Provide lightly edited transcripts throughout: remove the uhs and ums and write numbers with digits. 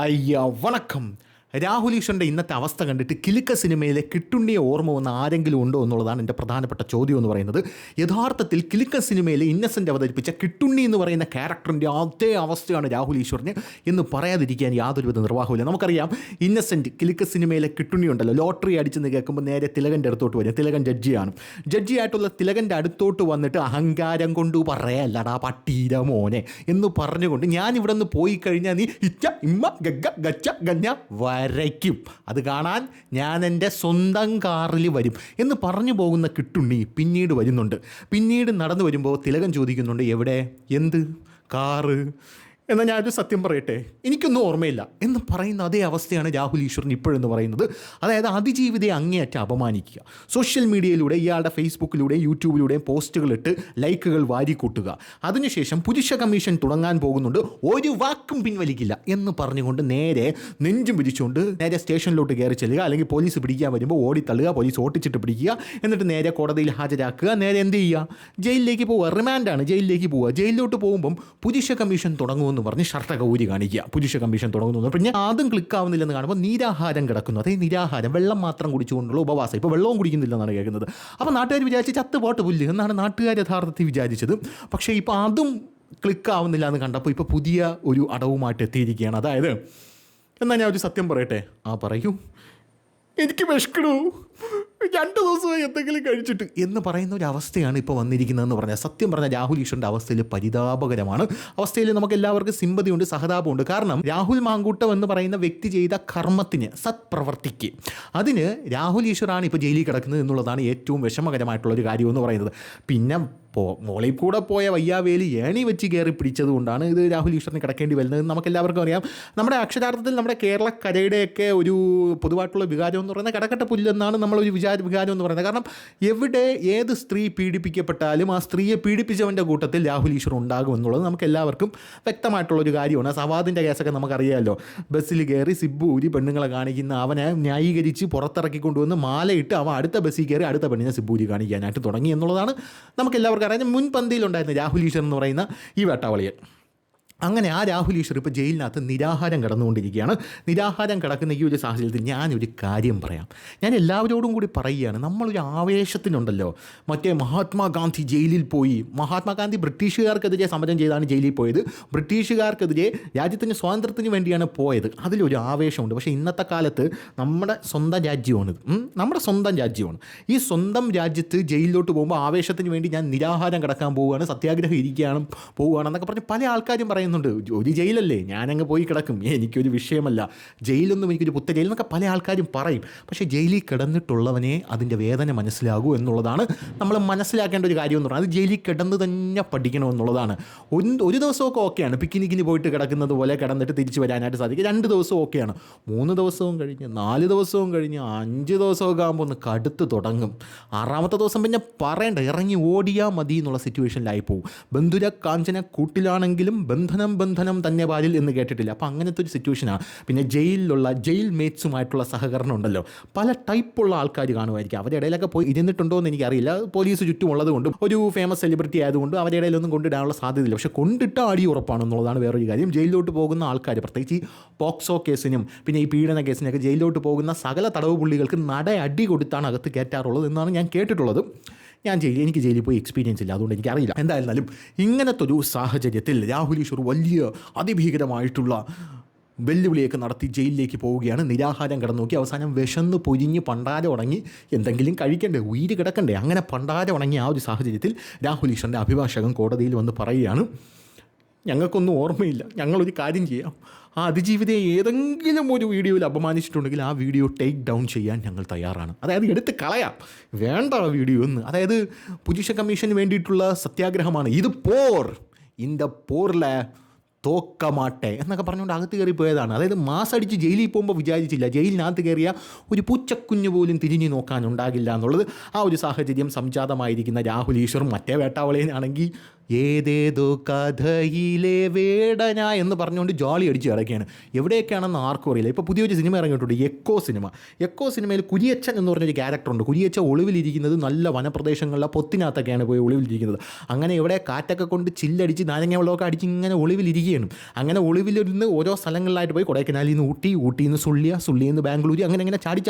അയ്യ വണക്കം. രാഹുൽ ഈശ്വറിൻ്റെ ഇന്നത്തെ അവസ്ഥ കണ്ടിട്ട് കിലുക്ക സിനിമയിലെ കിട്ടുണ്ണിയെ ഓർമ്മ വന്ന ആരെങ്കിലും ഉണ്ടോ എന്നുള്ളതാണ് എൻ്റെ പ്രധാനപ്പെട്ട ചോദ്യം എന്ന് പറയുന്നത്. യഥാർത്ഥത്തിൽ കിലുക്ക സിനിമയിലെ ഇന്നസെൻ്റ് അവതരിപ്പിച്ച കിട്ടുണ്ണി എന്ന് പറയുന്ന ക്യാരക്ടറിൻ്റെ അതേ അവസ്ഥയാണ് രാഹുൽ ഈശ്വറിന് എന്ന് പറയാതിരിക്കാൻ യാതൊരുവിധ നിർവാഹമില്ല. നമുക്കറിയാം, ഇന്നസെൻ്റ് കിലുക്ക സിനിമയിലെ കിട്ടുണ്ണി ഉണ്ടല്ലോ, ലോട്ടറി അടിച്ചെന്ന് കേൾക്കുമ്പോൾ നേരെ തിലകൻ്റെ അടുത്തോട്ട് വരും. തിലകൻ ജഡ്ജിയായിട്ടുള്ള തിലകൻ്റെ അടുത്തോട്ട് വന്നിട്ട് അഹങ്കാരം കൊണ്ട് പറയല്ലടാ പട്ടീര മോനെ എന്ന് പറഞ്ഞുകൊണ്ട് ഞാൻ ഇവിടെ നിന്ന് പോയി കഴിഞ്ഞാൽ നീ ഇച്ച ഇമ്മ ഗഗ ഗച്ച ഗഞ്ഞ വരയ്ക്കും, അത് കാണാൻ ഞാൻ എൻ്റെ സ്വന്തം കാറിൽ വരും എന്ന് പറഞ്ഞു പോകുന്ന കിട്ടുണ്ണി പിന്നീട് വരുന്നുണ്ട്. പിന്നീട് നടന്നു വരുമ്പോൾ തിലകൻ ചോദിക്കുന്നുണ്ട്, എവിടെ, എന്ത് കാറ്? എന്നാൽ ഞാനൊരു സത്യം പറയട്ടെ, എനിക്കൊന്നും ഓർമ്മയില്ല എന്ന് പറയുന്ന അതേ അവസ്ഥയാണ് രാഹുൽ ഈശ്വറിന് ഇപ്പോഴെന്ന് പറയുന്നത്. അതായത് അതിജീവിതയെ അങ്ങേയറ്റം അപമാനിക്കുക, സോഷ്യൽ മീഡിയയിലൂടെ ഇയാളുടെ ഫേസ്ബുക്കിലൂടെയും യൂട്യൂബിലൂടെയും പോസ്റ്റുകളിട്ട് ലൈക്കുകൾ വാരിക്കൂട്ടുക, അതിനുശേഷം പുരുഷ കമ്മീഷൻ തുടങ്ങാൻ പോകുന്നുണ്ട്, ഒരു വാക്കും പിൻവലിക്കില്ല എന്ന് പറഞ്ഞുകൊണ്ട് നേരെ നെഞ്ചും പിടിച്ചുകൊണ്ട് നേരെ സ്റ്റേഷനിലോട്ട് കയറി ചെല്ലുക, അല്ലെങ്കിൽ പോലീസ് പിടിക്കാൻ വരുമ്പോൾ ഓടിത്തള്ളുക, പോലീസ് ഓട്ടിച്ചിട്ട് പിടിക്കുക, എന്നിട്ട് നേരെ കോടതിയിൽ ഹാജരാക്കുക, നേരെ എന്ത് ചെയ്യുക, ജയിലിലേക്ക് പോവുക, റിമാൻഡാണ്, ജയിലിലേക്ക് പോവുക. ജയിലിലോട്ട് പോകുമ്പം പുരുഷ കമ്മീഷൻ തുടങ്ങുമെന്ന് പറഞ്ഞ് ഷർട്ടൊക്കെ ഊരി കാണിക്കുക, പുരുഷ കമ്മീഷൻ തുടങ്ങുന്നു. പിന്നെ അതും ക്ലിക്ക് ആവുന്നില്ലെന്ന് കാണുമ്പോൾ നിരാഹാരം കിടക്കുന്നു. അതേ നിരാഹാരം, വെള്ളം മാത്രം കുടിച്ചുകൊണ്ടുള്ള ഉപവാസം. ഇപ്പോൾ വെള്ളവും കുടിക്കുന്നില്ലെന്നാണ് കേൾക്കുന്നത്. അപ്പോൾ നാട്ടുകാർ വിചാരിച്ച് ചത്ത് പോട്ട് പുല്ല് എന്നാണ് നാട്ടുകാർ യഥാർത്ഥത്തിൽ വിചാരിച്ചത്. പക്ഷേ ഇപ്പോൾ അതും ക്ലിക്ക് ആവുന്നില്ല എന്ന് കണ്ടപ്പോൾ ഇപ്പോൾ പുതിയ ഒരു അടവുമായിട്ട് എത്തിയിരിക്കുകയാണ്. അതായത്, എന്നാൽ ഞാൻ ഒരു സത്യം പറയട്ടെ. പറയൂ. എനിക്ക് വിശക്കണു, 2 ദിവസമായി എന്തെങ്കിലും കഴിച്ചിട്ട് എന്ന് പറയുന്ന ഒരു അവസ്ഥയാണ് ഇപ്പോൾ വന്നിരിക്കുന്നതെന്ന് പറഞ്ഞാൽ, സത്യം പറഞ്ഞാൽ രാഹുൽ ഈശ്വറിൻ്റെ അവസ്ഥയിൽ പരിതാപകരമാണ്. അവസ്ഥയിൽ നമുക്ക് എല്ലാവർക്കും സിമ്പതിയുണ്ട്, സഹതാപമുണ്ട്. കാരണം രാഹുൽ മാങ്കൂട്ടം എന്ന് പറയുന്ന വ്യക്തി ചെയ്ത കർമ്മത്തിന്, സത്പ്രവർത്തിക്ക്, അതിന് രാഹുൽ ഈശ്വറാണ് ഇപ്പോൾ ജയിലിൽ കിടക്കുന്നത് എന്നുള്ളതാണ് ഏറ്റവും വിഷമകരമായിട്ടുള്ളൊരു കാര്യമെന്ന് പറയുന്നത്. പിന്നെ മോളിൽ കൂടെ പോയ വയ്യാവേലി ഏണി വെച്ച് കയറി പിടിച്ചത് കൊണ്ടാണ് ഇത് രാഹുൽ ഈശ്വറിന് കിടക്കേണ്ടി വരുന്നത് നമുക്ക് എല്ലാവർക്കും അറിയാം. നമ്മുടെ അക്ഷരാർത്ഥത്തിൽ നമ്മുടെ കേരളക്കരയുടെയൊക്കെ ഒരു പൊതുവായിട്ടുള്ള വികാരം എന്ന് പറയുന്നത് കിടക്കട്ട പുല്ലെന്നാണ് നമ്മളൊരു വികാരം എന്ന് പറയുന്നത്. കാരണം എവിടെ ഏത് സ്ത്രീ പീഡിപ്പിക്കപ്പെട്ടാലും ആ സ്ത്രീയെ പീഡിപ്പിച്ചവൻ്റെ കൂട്ടത്തിൽ രാഹുൽ ഈശ്വർ ഉണ്ടാകും എന്നുള്ളത് നമുക്ക് എല്ലാവർക്കും വ്യക്തമായിട്ടുള്ളൊരു കാര്യമാണ്. സവാദിൻ്റെ കേസൊക്കെ നമുക്കറിയാമല്ലോ. ബസ്സിൽ കയറി സിബ്ബു ഊരി പെണ്ണുങ്ങളെ കാണിക്കുന്ന അവനെ ന്യായീകരിച്ച് പുറത്തിറക്കി കൊണ്ടുവന്ന് മാലയിട്ട് അവൻ അടുത്ത ബസ്സിൽ കയറി അടുത്ത പെണ്ണിനെ സിബ്ബൂരി കാണിക്കാനായിട്ട് തുടങ്ങി എന്നുള്ളതാണ് നമുക്ക് എല്ലാവർക്കും അറിയാം. മുൻപന്തിയിലുണ്ടായിരുന്ന രാഹുൽ ഈശ്വർ എന്ന് പറയുന്ന ഈ വേട്ടാവളിയൻ. അങ്ങനെ ആ രാഹുൽ ഈശ്വർ ഇപ്പോൾ ജയിലിനകത്ത് നിരാഹാരം കിടന്നുകൊണ്ടിരിക്കുകയാണ്. നിരാഹാരം കിടക്കുന്ന ഈ ഒരു സാഹചര്യത്തിൽ ഞാനൊരു കാര്യം പറയാം. ഞാൻ എല്ലാവരോടും കൂടി പറയുകയാണ്, നമ്മളൊരു ആവേശത്തിനുണ്ടല്ലോ, മറ്റേ മഹാത്മാഗാന്ധി ജയിലിൽ പോയി. മഹാത്മാഗാന്ധി ബ്രിട്ടീഷുകാർക്കെതിരെ സമരം ചെയ്താണ് ജയിലിൽ പോയത്. ബ്രിട്ടീഷുകാർക്കെതിരെ രാജ്യത്തിന് സ്വാതന്ത്ര്യത്തിന് വേണ്ടിയാണ് പോയത്. അതിലൊരു ആവേശമുണ്ട്. പക്ഷേ ഇന്നത്തെ കാലത്ത് നമ്മുടെ സ്വന്തം രാജ്യമാണിത്, നമ്മുടെ സ്വന്തം രാജ്യമാണ്. ഈ സ്വന്തം രാജ്യത്ത് ജയിലിലോട്ട് പോകുമ്പോൾ ആവേശത്തിന് വേണ്ടി ഞാൻ നിരാഹാരം കിടക്കാൻ പോവുകയാണ്, സത്യാഗ്രഹം ഇരിക്കുകയാണ് പോവുകയാണെന്നൊക്കെ പറഞ്ഞ് പല ആൾക്കാരും പറയുന്നുണ്ട്. ഒരു ജയിലല്ലേ, ഞാനങ്ങ് പോയി കിടക്കും, എനിക്കൊരു വിഷയമല്ല, ജയിലൊന്നും എനിക്കൊരു പുത്ത ജയിൽ എന്നൊക്കെ പല ആൾക്കാരും പറയും. പക്ഷേ ജയിലിൽ കിടന്നിട്ടുള്ളവനെ അതിൻ്റെ വേദന മനസ്സിലാകൂ എന്നുള്ളതാണ് നമ്മൾ മനസ്സിലാക്കേണ്ട ഒരു കാര്യം എന്ന് പറയുന്നത്. അത് ജയിലിൽ കിടന്ന് തന്നെ പഠിക്കണമെന്നുള്ളതാണ്. ഒരു ദിവസമൊക്കെ ഓക്കെയാണ്, പിക്നിക്കിന് പോയിട്ട് കിടക്കുന്നത് പോലെ കിടന്നിട്ട് തിരിച്ച് വരാനായിട്ട് സാധിക്കും. 2 ദിവസം ഓക്കെയാണ്. 3 ദിവസവും കഴിഞ്ഞ് 4 ദിവസവും കഴിഞ്ഞ് 5 ദിവസമൊക്കെ ആകുമ്പോൾ ഒന്ന് കടുത്ത് തുടങ്ങും. 6ാമത്തെ ദിവസം പിന്നെ പറയണ്ട, ഇറങ്ങി ഓടിയാൽ മതി എന്നുള്ള സിറ്റുവേഷനിലായി പോകും. ബന്ധുര കാഞ്ചന കൂട്ടിലാണെങ്കിലും ബന്ധനം തന്നെ പാലിൽ എന്ന് കേട്ടിട്ടില്ല. അപ്പോൾ അങ്ങനത്തെ ഒരു സിറ്റുവേഷനാണ്. പിന്നെ ജയിലിലുള്ള ജയിൽ മേറ്റ്സുമായിട്ടുള്ള സഹകരണം ഉണ്ടല്ലോ, പല ടൈപ്പുള്ള ആൾക്കാർ കാണുമായിരിക്കും. അവരുടെ ഇടയിലൊക്കെ പോയി ഇരുന്നിട്ടുണ്ടോ എന്ന് എനിക്കറിയില്ല. പോലീസ് ചുറ്റുമുള്ളത് കൊണ്ടും ഒരു ഫേമസ് സെലിബ്രിറ്റി ആയതുകൊണ്ടും അവരുടെ ഇടയിലൊന്നും കൊണ്ടിടാനുള്ള സാധ്യതയില്ല. പക്ഷേ കൊണ്ടിട്ട അടി ഉറപ്പാണെന്നുള്ളതാണ് വേറൊരു കാര്യം. ജയിലിലോട്ട് പോകുന്ന ആൾക്കാർ, പ്രത്യേകിച്ച് ഈ പോക്സോ കേസിനും പിന്നെ ഈ പീഡന കേസിനൊക്കെ ജയിലിലോട്ട് പോകുന്ന സകല തടവ് പുള്ളികൾക്ക് അടി കൊടുത്താണ് അകത്ത് കയറ്റാറുള്ളത് എന്നാണ് ഞാൻ കേട്ടിട്ടുള്ളത്. എനിക്ക് ജയിലിൽ പോയി എക്സ്പീരിയൻസ് ഇല്ല, അതുകൊണ്ട് എനിക്കറിയില്ല. എന്തായിരുന്നാലും ഇങ്ങനത്തെ ഒരു സാഹചര്യത്തിൽ രാഹുൽ ഈശ്വർ വലിയ അതിഭീകരമായിട്ടുള്ള വെല്ലുവിളിയൊക്കെ നടത്തി ജയിലിലേക്ക് പോവുകയാണ്. നിരാഹാരം കിടന്നു നോക്കി അവസാനം വിശന്ന് പൊരിഞ്ഞ് പണ്ടാര ഉണങ്ങി എന്തെങ്കിലും കഴിക്കണ്ടേ, ഉയിര് കിടക്കണ്ടേ, അങ്ങനെ പണ്ടാര ഉണങ്ങിയ ആ ഒരു സാഹചര്യത്തിൽ രാഹുൽ ഈശ്വറിൻ്റെ അഭിഭാഷകൻ കോടതിയിൽ വന്ന് പറയുകയാണ്, ഞങ്ങൾക്കൊന്നും ഓർമ്മയില്ല, ഞങ്ങളൊരു കാര്യം ചെയ്യാം, ആ അതിജീവിതയെ ഏതെങ്കിലും ഒരു വീഡിയോയിൽ അപമാനിച്ചിട്ടുണ്ടെങ്കിൽ ആ വീഡിയോ ടേക്ക് ഡൗൺ ചെയ്യാൻ ഞങ്ങൾ തയ്യാറാണ്. അതായത് എടുത്ത് കളയാം, വേണ്ട ആ വീഡിയോ എന്ന്. അതായത് പുരുഷ കമ്മീഷന് വേണ്ടിയിട്ടുള്ള സത്യാഗ്രഹമാണ് ഇത്, പോറിലെ തോക്കമാട്ടെ എന്നൊക്കെ പറഞ്ഞുകൊണ്ട് അകത്ത് കയറി പോയതാണ്. അതായത് മാസടിച്ച് ജയിലിൽ പോകുമ്പോൾ വിചാരിച്ചില്ല ജയിലിനകത്ത് കയറിയ ഒരു പൂച്ചക്കുഞ്ഞ് പോലും തിരിഞ്ഞു നോക്കാനുണ്ടാകില്ല എന്നുള്ളത്. ആ ഒരു സാഹചര്യം സംജാതമായിരിക്കുന്ന രാഹുൽ ഈശ്വറും മറ്റേ വേട്ടാവളേനാണെങ്കിൽ ഏതേതോ കഥയിലെ വേടന എന്ന് പറഞ്ഞുകൊണ്ട് ജോളി അടിച്ച് കിടക്കുകയാണ്. എവിടെയൊക്കെയാണെന്ന് ആർക്കും അറിയില്ല. ഇപ്പോൾ പുതിയൊരു സിനിമ ഇറങ്ങിയിട്ടുണ്ട്, എക്കോ സിനിമയിൽ കുരിയച്ചൻ എന്ന് പറഞ്ഞൊരു ക്യാരക്ടറുണ്ട്. കുരിയച്ച ഒളിവിലിരിക്കുന്നത് നല്ല വനപ്രദേശങ്ങളിലെ പൊത്തിനകത്തൊക്കെയാണ് പോയി ഒളിവിലിരിക്കുന്നത്. അങ്ങനെ ഇവിടെ കാറ്റൊക്കെ കൊണ്ട് ചില്ലടിച്ച് നാരങ്ങ വെള്ളമൊക്കെ അടിച്ച് ഇങ്ങനെ ഒളിവിലിരിക്കുകയാണ്. അങ്ങനെ ഒളിവിലിരുന്ന് ഓരോ സ്ഥലങ്ങളിലായിട്ട് പോയി കൊടൈക്കനാലിൽ നിന്ന് ഊട്ടിയിൽ നിന്ന് സുള്ളിയിൽ നിന്ന് ബാംഗ്ലൂർ അങ്ങനെ ചാടി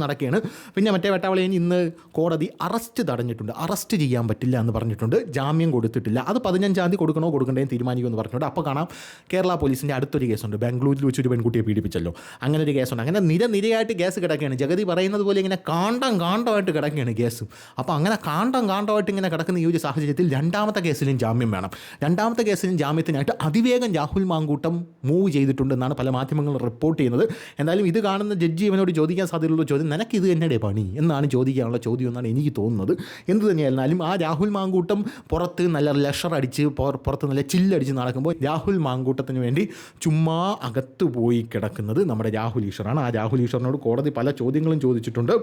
നടക്കുകയാണ്. പിന്നെ മറ്റേ വെട്ടാവളയിൽ ഇന്ന് കോടതി അറസ്റ്റ് തടഞ്ഞിട്ടുണ്ട്. അറസ്റ്റ് ചെയ്യാൻ പറ്റില്ല എന്ന് പറഞ്ഞിട്ടുണ്ട്. ജാമ്യം കൊടുത്തിട്ടില്ല. അത് 15-ാം തീയതി കൊടുക്കണ്ടേ തീരുമാനിക്കുമെന്ന് പറഞ്ഞിട്ടുണ്ട്. അപ്പോൾ കാണാം കേരള പോലീസിൻ്റെ അടുത്തൊരു കേസുണ്ട്. ബാംഗ്ലൂരിൽ വെച്ചൊരു പെൺകുട്ടിയെ പീഡിപ്പിച്ചല്ലോ, അങ്ങനെ ഒരു കേസുണ്ട്. അങ്ങനെ നിരയായിട്ട് കേസ് കിടക്കുകയാണ്. ജഗതി പറയുന്നത് പോലെ ഇങ്ങനെ കാണ്ടമായിട്ട് കിടക്കുകയാണ് കേസും. അപ്പോൾ അങ്ങനെ കാണ്ടമായിട്ട് ഇങ്ങനെ കിടക്കുന്ന ഈ ഒരു സാഹചര്യത്തിൽ രണ്ടാമത്തെ കേസിലും ജാമ്യം വേണം. രണ്ടാമത്തെ കേസിലും ജാമ്യത്തിനായിട്ട് അതിവേഗം രാഹുൽ മാങ്കൂട്ടം മൂവ് ചെയ്തിട്ടുണ്ടെന്നാണ് പല മാധ്യമങ്ങളും റിപ്പോർട്ട് ചെയ്യുന്നത്. എന്തായാലും ഇത് കാണുന്ന ജഡ്ജി ഇവനോട് ചോദിക്കാൻ സാധ്യതയുള്ള ചോദ്യം, നിനക്ക് ഇത് തന്നെ പണി എന്നാണ് ചോദിക്കാനുള്ള ചോദ്യം എന്നാണ് എനിക്ക് തോന്നുന്നത്. എന്ത് തന്നെയായിരുന്നാലും ആ രാഹുൽ മാങ്കൂട്ടം പുറത്ത് നല്ല ലഷർ അടിച്ച് പുറത്ത് നല്ല ചില്ലടിച്ച് നടക്കുമ്പോൾ രാഹുൽ മാങ്കൂട്ടത്തിന് വേണ്ടി ചുമ്മാ അകത്ത് പോയി കിടക്കുന്നത് നമ്മുടെ രാഹുൽ ഈശ്വറാണ്. ആ രാഹുൽ ഈശ്വറിനോട് കോടതി പല ചോദ്യങ്ങളും ചോദിച്ചിട്ടുണ്ട്.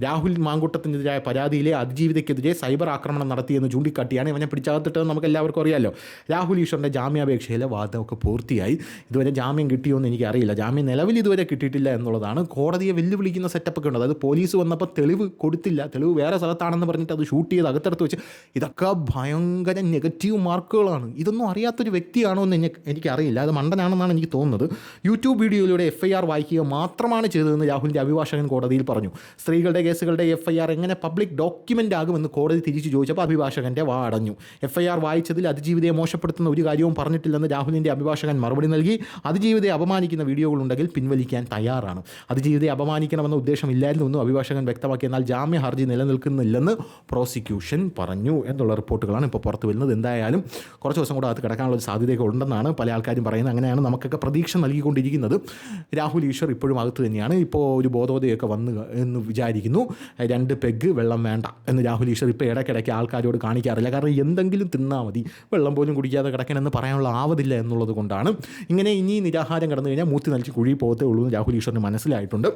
രാഹുൽ മാങ്കൂട്ടത്തിനെതിരായ പരാതിയിലെ അതിജീവിതയ്ക്കെതിരെ സൈബർ ആക്രമണം നടത്തിയെന്ന് ചൂണ്ടിക്കാട്ടിയാണ് ഇവനെ പിടിച്ചകത്തിട്ടതെന്ന് നമുക്ക് എല്ലാവർക്കും അറിയാമല്ലോ. രാഹുൽ ഈശ്വറിൻ്റെ ജാമ്യാപേക്ഷയിലെ വാദമൊക്കെ പൂർത്തിയായി. ഇതുവരെ ജാമ്യം കിട്ടിയോ എന്ന് എനിക്കറിയില്ല. ജാമ്യം നിലവിൽ ഇതുവരെ കിട്ടിയിട്ടില്ല എന്നുള്ളതാണ്. കോടതിയെ വെല്ലുവിളിക്കുന്ന സെറ്റപ്പൊക്കെ ഉണ്ട്. അതായത് പോലീസ് വന്നപ്പോൾ തെളിവ് കൊടുത്തില്ല, തെളിവ് വേറെ സ്ഥലത്താണെന്ന് പറഞ്ഞിട്ട് അത് ഷൂട്ട് ചെയ്ത് അകത്തെടുത്ത് വെച്ച്, ഇതൊക്കെ ഭയങ്കര നെഗറ്റീവ് മാർക്കുകളാണ്. ഇതൊന്നും അറിയാത്തൊരു വ്യക്തിയാണോ എന്ന് എനിക്കറിയില്ല. അത് മണ്ടനാണെന്നാണ് എനിക്ക് തോന്നുന്നത്. യൂട്യൂബ് വീഡിയോയിലൂടെ FIR വായിക്കുക മാത്രമാണ് ചെയ്തതെന്ന് രാഹുലിൻ്റെ അഭിഭാഷകൻ കോടതിയിൽ പറഞ്ഞു. സ്ത്രീകളുടെ കേസുകളുടെ FIR എങ്ങനെ പബ്ലിക് ഡോക്യുമെൻ്റ് ആകുമെന്ന് കോടതി തിരിച്ചു ചോദിച്ചപ്പോൾ അഭിഭാഷകൻ്റെ വാ അടഞ്ഞു. FIR വായിച്ചതിൽ അതിജീവിതയെ മോശപ്പെടുത്തുന്ന ഒരു കാര്യവും പറഞ്ഞിട്ടില്ലെന്ന് രാഹുലിൻ്റെ അഭിഭാഷകൻ മറുപടി നൽകി. അതിജീവിതയെ അപമാനിക്കുന്ന വീഡിയോകളുണ്ടെങ്കിൽ പിൻവലിക്കാൻ തയ്യാറാണ്. അതിജീവിതയെ അപമാനിക്കണമെന്ന ഉദ്ദേശമില്ലായിരുന്നുവെന്നും അഭിഭാഷകൻ വ്യക്തമാക്കി. എന്നാൽ ജാമ്യ ഹർജി നിലനിൽക്കുന്നില്ലെന്ന് പ്രോസിക്യൂഷൻ പറഞ്ഞു എന്നുള്ള റിപ്പോർട്ടുകളാണ് ഇപ്പോൾ പുറത്തു വരുന്നത്. എന്തായാലും കുറച്ച് ദിവസം കൂടെ അത് കിടക്കാനുള്ള ഒരു സാധ്യതയൊക്കെ ഉണ്ടെന്നാണ് പല ആൾക്കാരും പറയുന്നത്. അങ്ങനെയാണ് നമുക്കൊക്കെ പ്രതീക്ഷ നൽകിക്കൊണ്ടിരിക്കുന്നത്. രാഹുൽ ഈശ്വർ ഇപ്പോഴും അകത്ത് തന്നെയാണ്. ഇപ്പോൾ ഒരു ബോധോദയമൊക്കെ വന്ന് എന്ന് വിചാരിക്കുന്നു. 2 പെഗ് വെള്ളം വേണ്ട എന്ന് രാഹുൽ ഈശ്വർ ഇപ്പോൾ ഇടയ്ക്കിടയ്ക്ക് ആൾക്കാരോട് കാണിക്കാറില്ല. കാരണം എന്തെങ്കിലും തിന്നാൽ മതി, വെള്ളം പോലും കുടിക്കാതെ കിടക്കണമെന്ന് പറയാനുള്ള ആവതില്ല എന്നുള്ളത് കൊണ്ടാണ്. ഇങ്ങനെ ഇനി നിരാഹാരം കിടന്നു കഴിഞ്ഞാൽ മൂത്തി നലിച്ച് കുഴി പോകത്തേ ഉള്ളൂ എന്ന് രാഹുൽ ഈശ്വറിന് മനസ്സിലായിട്ടുണ്ട്.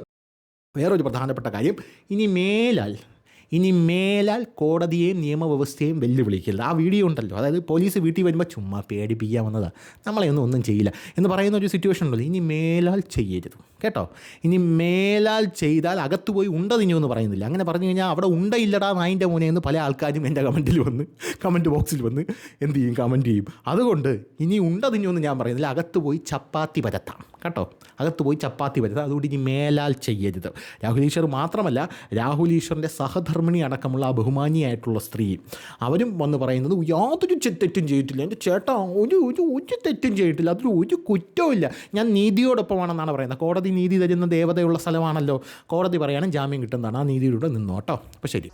വേറൊരു പ്രധാനപ്പെട്ട കാര്യം, ഇനി മേലാൽ കോടതിയെയും നിയമവ്യവസ്ഥയെയും വെല്ലുവിളിക്കരുത്. ആ വീഡിയോ ഉണ്ടല്ലോ, അതായത് പോലീസ് വീട്ടിൽ വരുമ്പോൾ ചുമ്മാ പേടിപ്പിക്കാൻ വന്നതാണ്, നമ്മളെയൊന്നും ചെയ്യില്ല എന്ന് പറയുന്ന ഒരു സിറ്റുവേഷൻ ഉണ്ടല്ലോ, ഇനി മേലാൽ ചെയ്യരുത് കേട്ടോ. ഇനി മേലാൽ ചെയ്താൽ അകത്ത് പോയി ഉണ്ട തിന്നുമെന്ന് പറയുന്നില്ല. അങ്ങനെ പറഞ്ഞു കഴിഞ്ഞാൽ അവിടെ ഉണ്ടയില്ലടാ നായിൻ്റെ മോനെ എന്ന് പല ആൾക്കാരും എൻ്റെ കമൻറ്റ് ബോക്സിൽ വന്ന് എന്ത് ചെയ്യും, കമൻറ്റ് ചെയ്യും. അതുകൊണ്ട് ഇനി ഉണ്ട തിന്നുമെന്ന് ഞാൻ പറയുന്നില്ല, അകത്ത് പോയി ചപ്പാത്തി പരത്താം കേട്ടോ, അകത്ത് പോയി ചപ്പാത്തി പരത്താം. അതുകൊണ്ട് ഇനി മേലാൽ ചെയ്യരുത്. രാഹുൽ ഈശ്വർ മാത്രമല്ല, രാഹുൽ ഈശ്വറിൻ്റെ സഹധർമ്മിണി അടക്കമുള്ള ആ ബഹുമാനിയായിട്ടുള്ള സ്ത്രീ, അവരും വന്ന് പറയുന്നത് യാതൊരു തെറ്റും ചെയ്തിട്ടില്ല, എൻ്റെ ചേട്ടാ ഒരു തെറ്റും ചെയ്തിട്ടില്ല, അതിൽ ഒരു കുറ്റവും ഞാൻ നീതിയോടൊപ്പമാണെന്നാണ് പറയുന്നത്. കോടതി നീതി തരുന്ന ദേവതയുള്ള സ്ഥലമാണല്ലോ. കോടതി പറയാനും ജാമ്യം കിട്ടുന്നതാണ്. ആ നീതിയിലൂടെ നിന്നോട്ടോ. അപ്പോൾ ശരി.